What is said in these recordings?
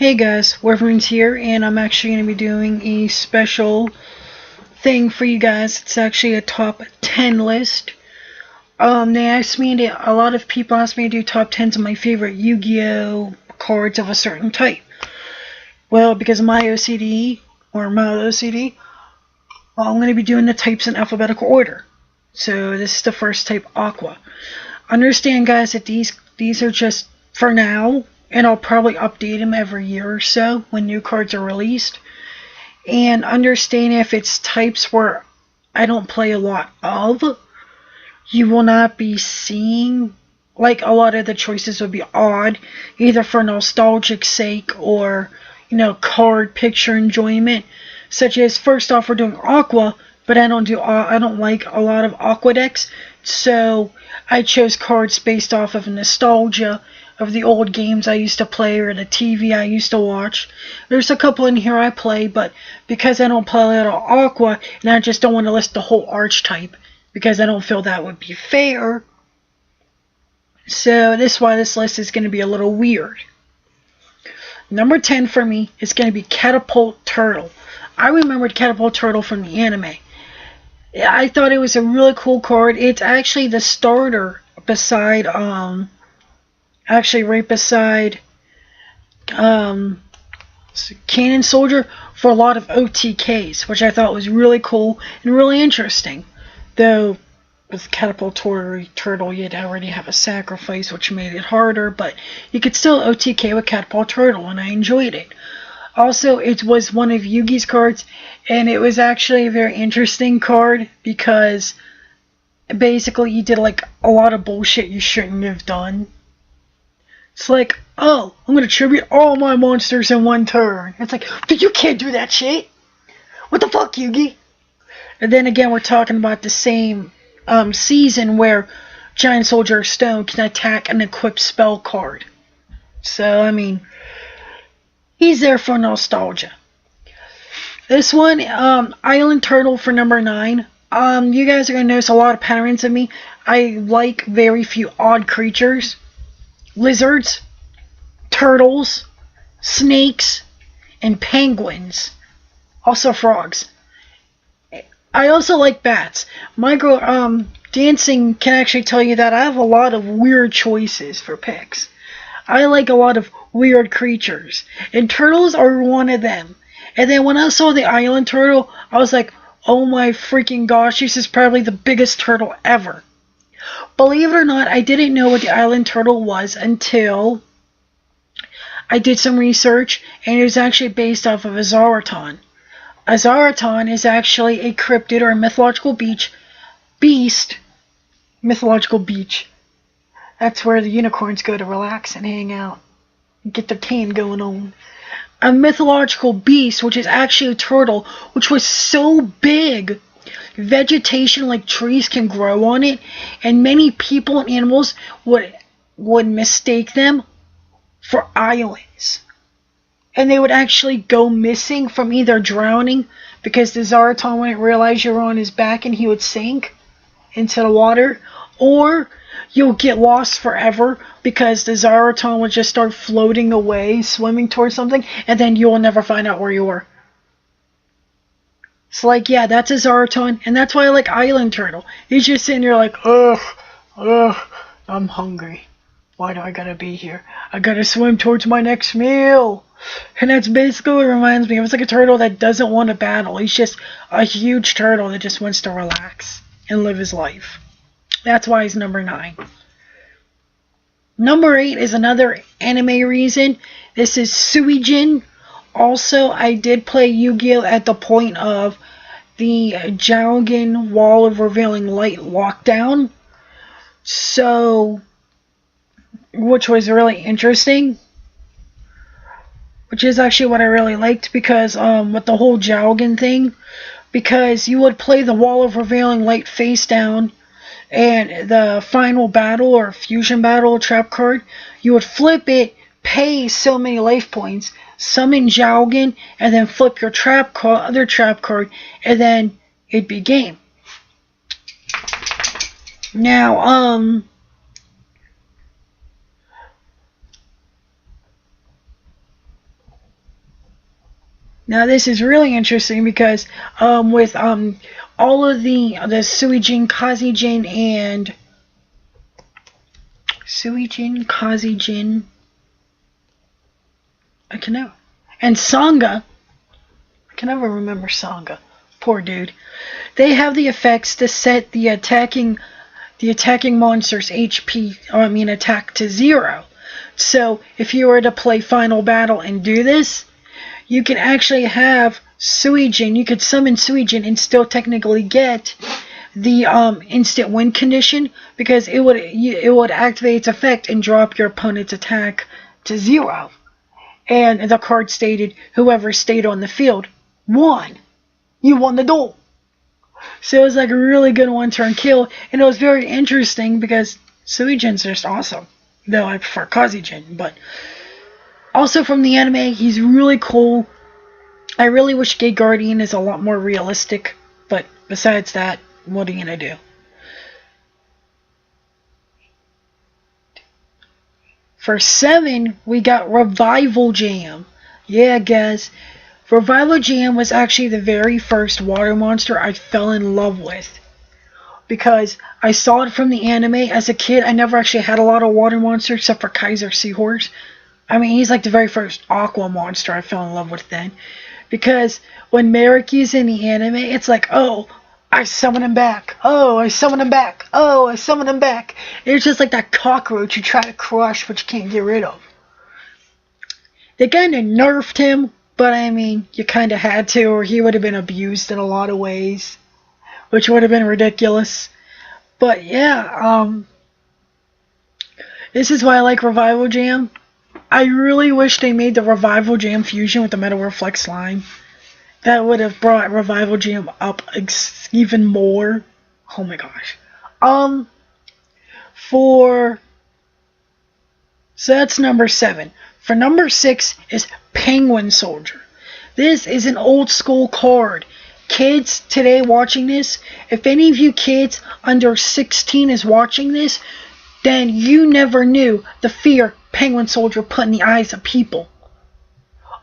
Hey guys, Wolverine's here, and I'm actually going to be doing a special thing for you guys. It's actually a top 10 list. A lot of people asked me to do top 10s of my favorite Yu-Gi-Oh cards of a certain type. Well, because of my OCD, I'm going to be doing the types in alphabetical order. So this is the first type, Aqua. Understand, guys, that these are just for now, and I'll probably update them every year or so when new cards are released. And understand, if it's types where I don't play a lot of, you will not be seeing, like, a lot of the choices would be odd, either for nostalgic sake or, card picture enjoyment. Such as, first off, we're doing Aqua, but I don't like a lot of Aqua decks, so I chose cards based off of nostalgia of the old games I used to play or the TV I used to watch. There's a couple in here I play, but because I don't play a lot of Aqua, and I just don't want to list the whole archetype, because I don't feel that would be fair. So this is why this list is going to be a little weird. Number 10 for me is going to be Catapult Turtle. I remembered Catapult Turtle from the anime. I thought it was a really cool card. It's actually the starter beside, right beside Cannon Soldier for a lot of OTKs, which I thought was really cool and really interesting. Though with Catapult Turtle, you'd already have a sacrifice, which made it harder, but you could still OTK with Catapult Turtle, and I enjoyed it. Also, it was one of Yugi's cards, and it was actually a very interesting card because basically you did like a lot of bullshit you shouldn't have done. It's like, oh, I'm going to tribute all my monsters in one turn. It's like, but you can't do that shit. What the fuck, Yugi? And then again, we're talking about the same season where Giant Soldier of Stone can attack an equipped spell card. So, I mean, he's there for nostalgia. This one, Island Turtle for number 9. You guys are going to notice a lot of patterns in me. I like very few odd creatures. Lizards, turtles, snakes, and penguins. Also frogs. I also like bats. My girl, Dancing can actually tell you that I have a lot of weird choices for picks. I like a lot of weird creatures, and turtles are one of them. And then when I saw the Island Turtle, I was like, oh my freaking gosh, this is probably the biggest turtle ever. Believe it or not, I didn't know what the Island Turtle was until I did some research, and it was actually based off of a Zaraton. A Zaraton is actually a cryptid or a mythological beast. Mythological beach. That's where the unicorns go to relax and hang out and get their tan going on. A mythological beast, which is actually a turtle, which was so big, vegetation like trees can grow on it, and many people and animals would mistake them for islands. And they would actually go missing from either drowning, because the Zaraton wouldn't realize you were on his back and he would sink into the water, or you'll get lost forever because the Zaraton would just start floating away, swimming towards something, and then you'll never find out where you were. It's like, yeah, that's a Zaraton, and that's why I like Island Turtle. He's just sitting there like, ugh, I'm hungry. Why do I gotta be here? I gotta swim towards my next meal. And that's basically what it reminds me of. It's like a turtle that doesn't want to battle. He's just a huge turtle that just wants to relax and live his life. That's why he's number 9. Number 8 is another anime reason. This is Suijin. Also, I did play Yu-Gi-Oh! At the point of the Jowgen Wall of Revealing Light lockdown. So, which was really interesting. Which is actually what I really liked, because with the whole Jowgen thing, because you would play the Wall of Revealing Light face down, and the final battle or fusion battle trap card, you would flip it, pay so many life points, summon Jowgen, and then flip your other trap card, and then it'd be game. Now, Now this is really interesting because with all of the Suijin, Kazijin, and I can never, and Sangha. I can never remember Sangha. Poor dude. They have the effects to set the attacking monster's HP, attack to 0. So if you were to play Final Battle and do this, you can actually have Suijin. You could summon Suijin and still technically get the instant win condition, because it would activate its effect and drop your opponent's attack to 0. And the card stated, whoever stayed on the field won. You won the duel. So it was like a really good one-turn kill, and it was very interesting because Suijin's just awesome. Though I prefer Kazijin, but also from the anime, he's really cool. I really wish Gate Guardian is a lot more realistic, but besides that, what are you gonna do? For 7, we got Revival Jam. Yeah, guys. Revival Jam was actually the very first water monster I fell in love with. Because I saw it from the anime as a kid. I never actually had a lot of water monsters except for Kaiser Seahorse. I mean, he's like the very first aqua monster I fell in love with then. Because when Mariky's in the anime, it's like, oh, I summon him back. Oh, I summon him back. Oh, I summon him back. It's just like that cockroach you try to crush but you can't get rid of. They kind of nerfed him, but I mean, you kind of had to, or he would have been abused in a lot of ways, which would have been ridiculous. But yeah, this is why I like Revival Jam. I really wish they made the Revival Jam fusion with the Metal Reflex Slime. That would have brought Revival Jam up even more. Oh my gosh. So that's number 7. For number 6 is Penguin Soldier. This is an old school card. Kids today watching this, if any of you kids under 16 is watching this, then you never knew the fear Penguin Soldier put in the eyes of people.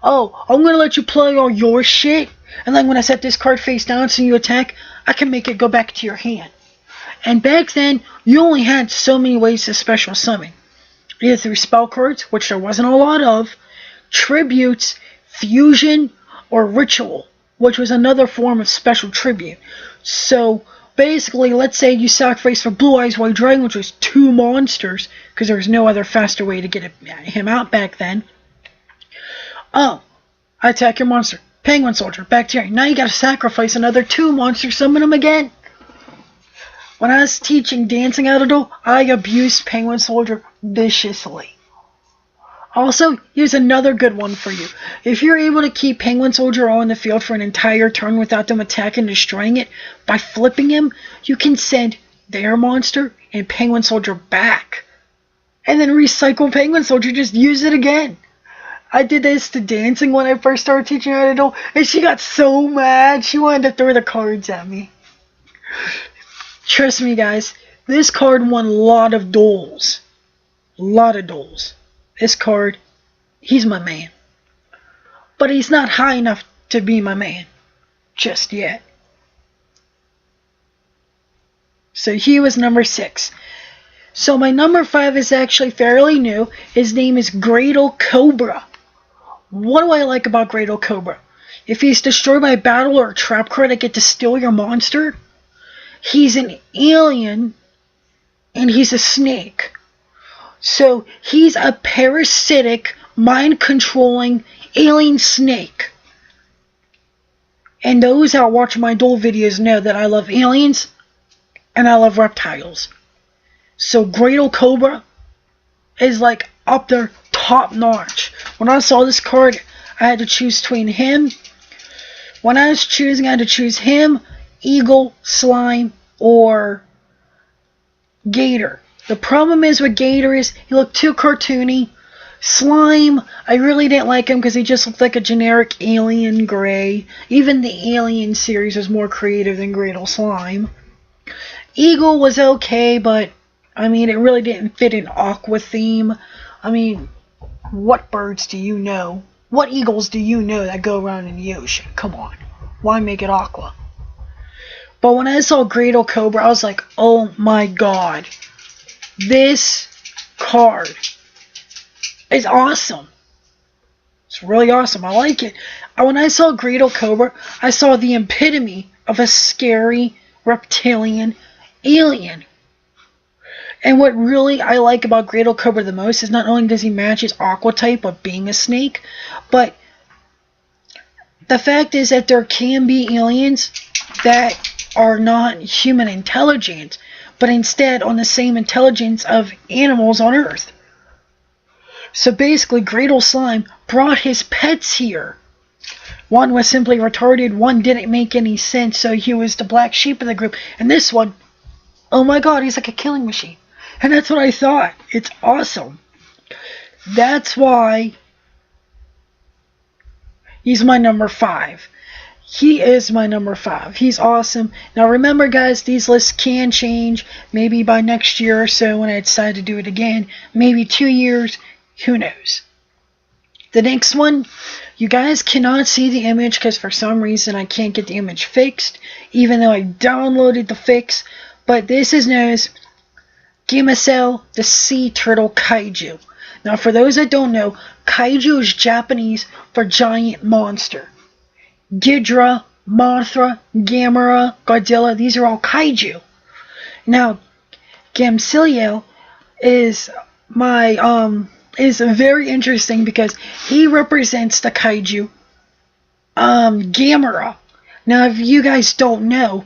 Oh, I'm going to let you play all your shit, and then when I set this card face down so you attack, I can make it go back to your hand. And back then, you only had so many ways to special summon. Either through spell cards, which there wasn't a lot of, tributes, fusion, or ritual, which was another form of special tribute. So basically, let's say you sacrifice for Blue Eyes White Dragon, which was 2 monsters, because there was no other faster way to get him out back then. Oh, I attack your monster. Penguin Soldier, back to here. Now you gotta sacrifice another 2 monsters, summon them again. When I was teaching dancing out of duel, I abused Penguin Soldier viciously. Also, here's another good one for you. If you're able to keep Penguin Soldier on the field for an entire turn without them attacking and destroying it, by flipping him, you can send their monster and Penguin Soldier back. And then recycle Penguin Soldier, just use it again. I did this to dancing when I first started teaching her how to do, and she got so mad, she wanted to throw the cards at me. Trust me, guys, this card won a lot of duels. A lot of duels. This card, he's my man. But he's not high enough to be my man. Just yet. So he was number 6. So my number 5 is actually fairly new. His name is Gradle Cobra. What do I like about Gradle Cobra? If he's destroyed by a battle or a trap card, I get to steal your monster. He's an alien, and he's a snake. So he's a parasitic, mind-controlling alien snake. And those that watch my duel videos know that I love aliens, and I love reptiles. So Gradle Cobra is like up there, top notch. When I saw this card, I had to choose between him. When I was choosing, I had to choose him, Eagle, Slime, or Gator. The problem is with Gator is he looked too cartoony. Slime, I really didn't like him because he just looked like a generic alien gray. Even the Alien series was more creative than Gradle Slime. Eagle was okay, but I mean, it really didn't fit an aqua theme. I mean, what birds do you know? What eagles do you know that go around in the ocean? Come on. Why make it Aqua? But when I saw Great Old Cobra, I was like, oh my god. This card is awesome. It's really awesome. I like it. When I saw Great Old Cobra, I saw the epitome of a scary reptilian alien. And what really I like about Great Old Cobra the most is not only does he match his Aqua-Type of being a snake, but the fact is that there can be aliens that are not human intelligent, but instead on the same intelligence of animals on Earth. So basically, Great Old Slime brought his pets here. One was simply retarded, one didn't make any sense, so he was the black sheep of the group. And this one, oh my god, he's like a killing machine. And that's what I thought. It's awesome. That's why he's my number 5. He is my number 5. He's awesome. Now remember, guys, these lists can change. Maybe by next year or so when I decide to do it again. Maybe 2 years. Who knows? The next one, you guys cannot see the image because for some reason I can't get the image fixed, even though I downloaded the fix. But this is known as Gamacell, the sea turtle kaiju. Now for those that don't know, kaiju is Japanese for giant monster. Ghidorah, Mothra, Gamera, Godzilla, these are all kaiju. Now, Gamacell is is very interesting because he represents the kaiju Gamera. Now, if you guys don't know,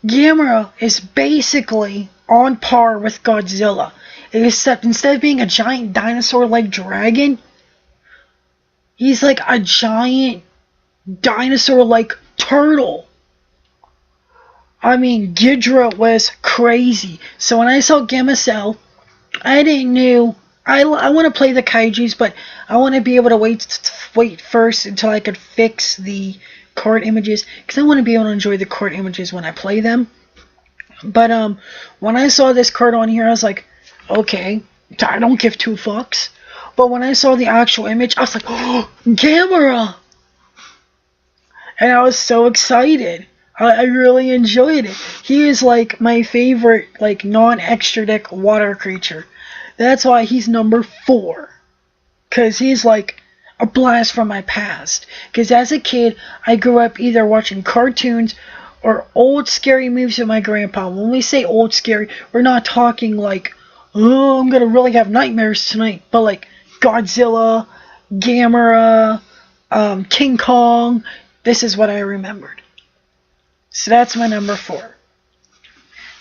Gamera is basically on par with Godzilla, except instead of being a giant dinosaur-like dragon, he's like a giant dinosaur-like turtle. I mean, Ghidorah was crazy. So when I saw Gamacell, I didn't know. I want to play the kaijus, but I want to be able to wait first until I could fix the card images, because I want to be able to enjoy the card images when I play them. But when I saw this card on here, I was like, okay, I don't give 2 fucks. But when I saw the actual image, I was like, oh, Gamera! And I was so excited. I really enjoyed it. He is like my favorite like non-extra deck water creature. That's why he's number 4. Because he's like a blast from my past. Because as a kid, I grew up either watching cartoons or old scary movies with my grandpa. When we say old scary, we're not talking like, oh, I'm going to really have nightmares tonight. But like Godzilla, Gamera, King Kong. This is what I remembered. So that's my number 4.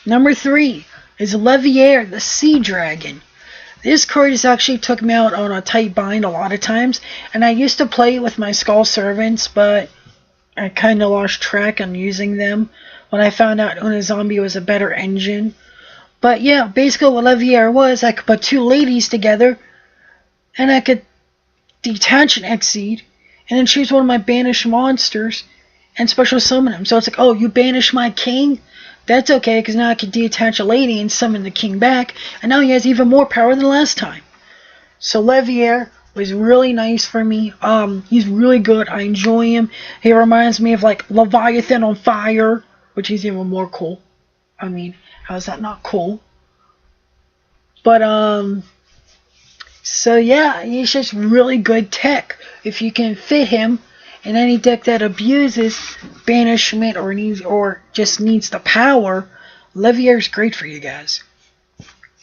Number 3 is Leviair, the Sea Dragon. This card has actually took me out on a tight bind a lot of times, and I used to play it with my Skull Servants, but I kind of lost track on using them when I found out Unizombie was a better engine. But yeah, basically what Leviair was, I could put 2 ladies together, and I could detach an Exceed, and then choose one of my banished monsters, and special summon him. So it's like, oh, you banish my king? That's okay, because now I can detach a lady and summon the king back, and now he has even more power than last time. So Leviair was really nice for me. He's really good. I enjoy him. He reminds me of like Leviathan on fire, which is even more cool. I mean, how is that not cool? But so yeah, he's just really good tech. If you can fit him in any deck that abuses banishment or just needs the power, Leviair's great for you guys.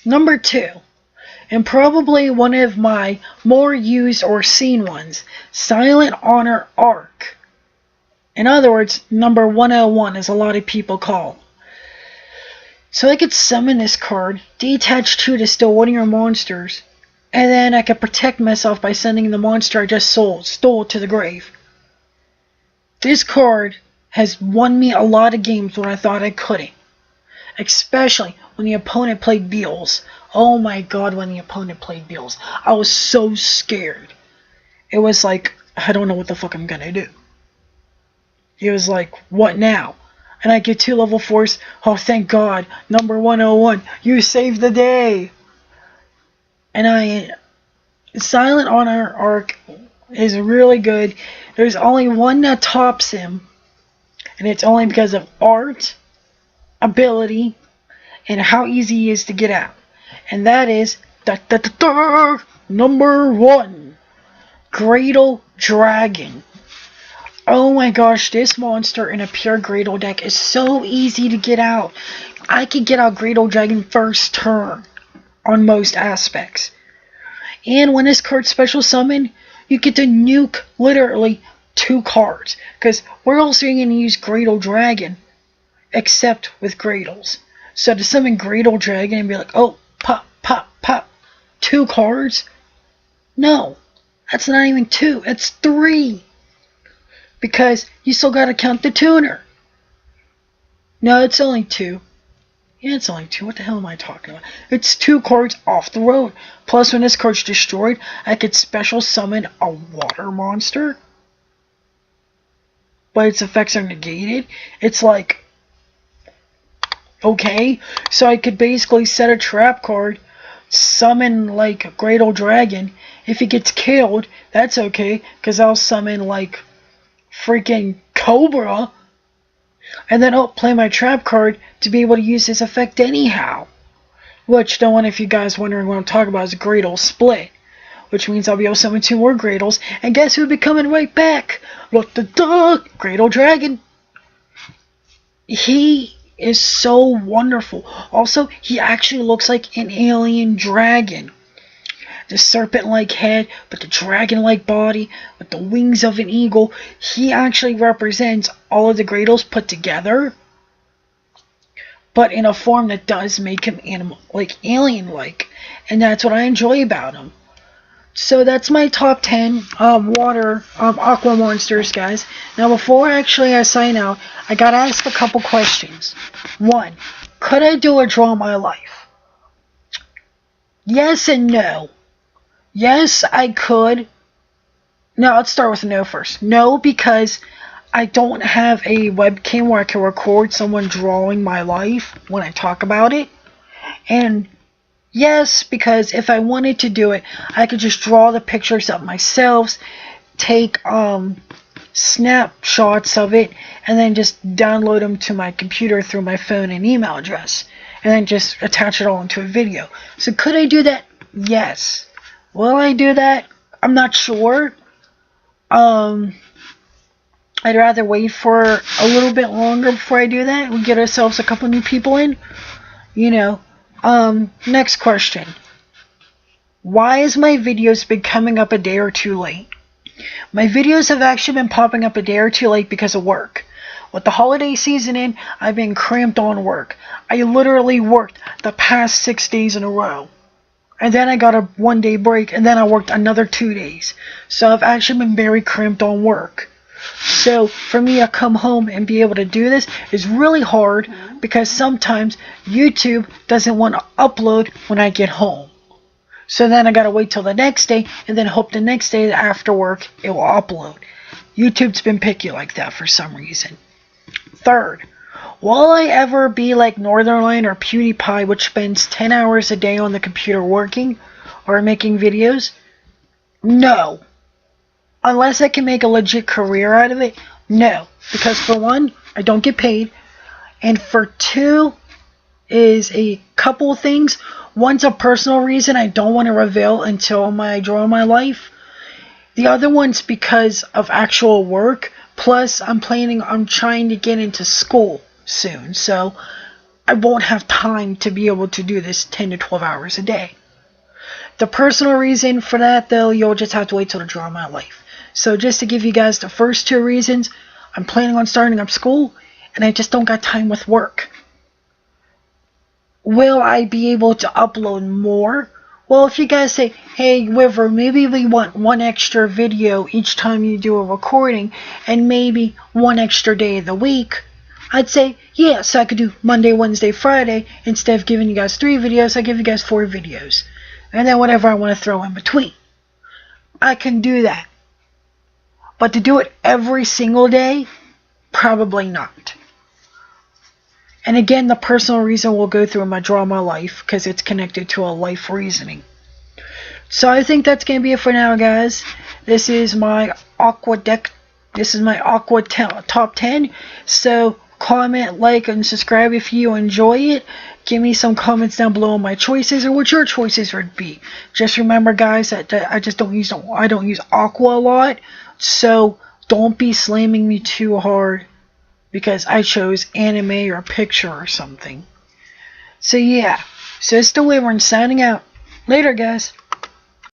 Number 2, and probably one of my more used or seen ones, Silent Honor Arc. In other words, number 101, as a lot of people call. So I could summon this card, detach 2 to steal one of your monsters, and then I could protect myself by sending the monster I just stole to the grave. This card has won me a lot of games when I thought I couldn't. Especially when the opponent played Beals. Oh my god, when the opponent played Beals. I was so scared. It was like, I don't know what the fuck I'm gonna do. It was like, what now? And I get 2 level 4s. Oh, thank god. Number 101. You saved the day. And Silent Honor Arc is really good. There's only one that tops him, and it's only because of art, ability, and how easy he is to get out. And that is number 1, Gradle Dragon. Oh my gosh, this monster in a pure Gradle deck is so easy to get out. I could get out Gradle Dragon first turn on most aspects. And when this card special summon, you get to nuke literally 2 cards. Because where else are you going to use Gradle Dragon except with Gradles? So to summon Gradle Dragon and be like, oh, pop, pop, pop, 2 cards? No, that's not even 2, it's 3. Because you still got to count the tuner. No, it's only 2. Yeah, it's only 2. What the hell am I talking about? It's 2 cards off the road. Plus, when this card's destroyed, I could special summon a water monster. But its effects are negated. It's like, okay. So I could basically set a trap card, summon like a Gradle Dragon. If he gets killed, that's okay. Because I'll summon like freaking Cobra. And then I'll play my trap card to be able to use this effect anyhow. Which, don't want if you guys wondering what I'm talking about, is a Gradle split. Which means I'll be able to summon 2 more Gradles. And guess who'll be coming right back? Gradle Dragon. He is so wonderful. Also, he actually looks like an alien dragon. The serpent-like head, but the dragon-like body, with the wings of an eagle. He actually represents all of the Gradles put together, but in a form that does make him alien-like, and that's what I enjoy about him. So that's my top 10 water aqua monsters, guys. Now before I sign out, I gotta ask a couple questions. 1, could I do a draw my life? Yes and no. Yes, I could. No, let's start with no first. No, because I don't have a webcam where I can record someone drawing my life when I talk about it. And yes, because if I wanted to do it, I could just draw the pictures of myself, take snapshots of it, and then just download them to my computer through my phone and email address. And then just attach it all into a video. So could I do that? Yes. Will I do that? I'm not sure. I'd rather wait for a little bit longer before I do that. We get ourselves a couple new people in. You know. Next question. Why has my videos been coming up a day or 2 late? My videos have actually been popping up a day or 2 late because of work. With the holiday season in, I've been cramped on work. I literally worked the past 6 days in a row. And then I got a 1-day break, and then I worked another 2 days. So I've actually been very cramped on work. So for me to come home and be able to do this is really hard because sometimes YouTube doesn't want to upload when I get home. So then I gotta wait till the next day and then hope the next day after work it will upload. YouTube's been picky like that for some reason. 3rd, will I ever be like Northernlion or PewDiePie, which spends 10 hours a day on the computer working or making videos? No. Unless I can make a legit career out of it, no. Because for 1, I don't get paid. And for 2, is a couple things. One's a personal reason I don't want to reveal until I draw my life. The other one's because of actual work. Plus, I'm trying to get into school soon. So, I won't have time to be able to do this 10 to 12 hours a day. The personal reason for that, though, you'll just have to wait till I draw my life. So, just to give you guys the first 2 reasons, I'm planning on starting up school, and I just don't got time with work. Will I be able to upload more? Well, if you guys say, hey, River, maybe we want 1 extra video each time you do a recording, and maybe 1 extra day of the week, I'd say, yeah, so I could do Monday, Wednesday, Friday. Instead of giving you guys 3 videos, I give you guys 4 videos. And then whatever I want to throw in between. I can do that. But to do it every single day, probably not. And again, the personal reason we'll go through in my Draw My Life, because it's connected to a life reasoning. So I think that's gonna be it for now, guys. This is my Aqua deck. This is my Aqua top 10. So comment, like, and subscribe if you enjoy it. Give me some comments down below on my choices or what your choices would be. Just remember, guys, that I don't use Aqua a lot. So don't be slamming me too hard because I chose anime or a picture or something. So yeah. So it's Deliverance signing out. Later, guys.